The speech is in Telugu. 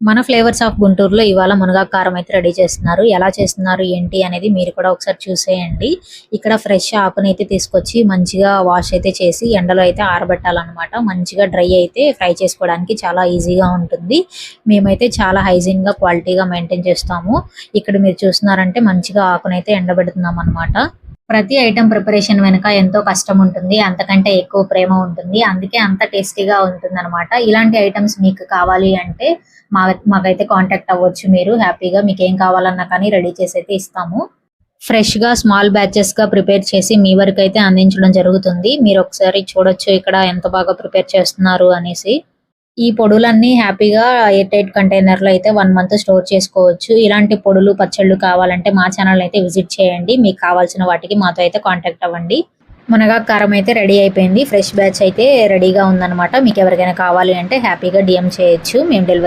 మన ఫ్లేవర్స్ ఆఫ్ గుంటూరులో ఇవాళ మునగాకు కారం అయితే రెడీ చేస్తున్నారు. ఎలా చేస్తున్నారు ఏంటి అనేది మీరు కూడా ఒకసారి చూసేయండి. ఇక్కడ ఫ్రెష్ ఆకునైతే తీసుకొచ్చి మంచిగా వాష్ అయితే చేసి ఎండలో అయితే ఆరబెట్టాలన్నమాట. మంచిగా డ్రై అయితే ఫ్రై చేసుకోవడానికి చాలా ఈజీగా ఉంటుంది. మేమైతే చాలా హైజీన్‌గా, క్వాలిటీగా మెయింటైన్ చేస్తాము. ఇక్కడ మీరు చూస్తున్నారంటే మంచిగా ఆకునైతే ఎండబెడుతున్నాం అన్నమాట. ప్రతి ఐటెం ప్రిపరేషన్ వెనక ఎంతో కష్టం ఉంటుంది. అంతకంటే ఎక్కువ ప్రేమ ఉంటుంది. అందుకే అంత టేస్టీగా ఉంటుందనమాట. ఇలాంటి ఐటెమ్స్ మీకు కావాలి అంటే మాకైతే కాంటాక్ట్ అవ్వచ్చు మీరు. హ్యాపీగా మీకేం కావాలన్నా కానీ రెడీ చేసైతే ఇస్తాము. ఫ్రెష్‌గా స్మాల్ బ్యాచెస్‌గా ప్రిపేర్ చేసి మీ వరకైతే అందించడం జరుగుతుంది. మీరు ఒకసారి చూడొచ్చు ఇక్కడ ఎంత బాగా ప్రిపేర్ చేస్తున్నారు అనేసి. ఈ పొడులన్నీ హ్యాపీగా ఎయిర్ టైట్ కంటైనర్‌లో అయితే 1 మంత్ స్టోర్ చేసుకోవచ్చు. ఇలాంటి పొడులు, పచ్చళ్ళు కావాలంటే మా ఛానెల్‌ని అయితే విజిట్ చేయండి. మీకు కావాల్సిన వాటికి మాతో అయితే కాంటాక్ట్ అవ్వండి. మునగాకు కారం అయితే రెడీ అయిపోయింది. ఫ్రెష్ బ్యాచ్ అయితే రెడీగా ఉందన్నమాట. మీకు ఎవరికైనా కావాలి అంటే హ్యాపీగా డీఎం చేయొచ్చు. మేము డెలివరీ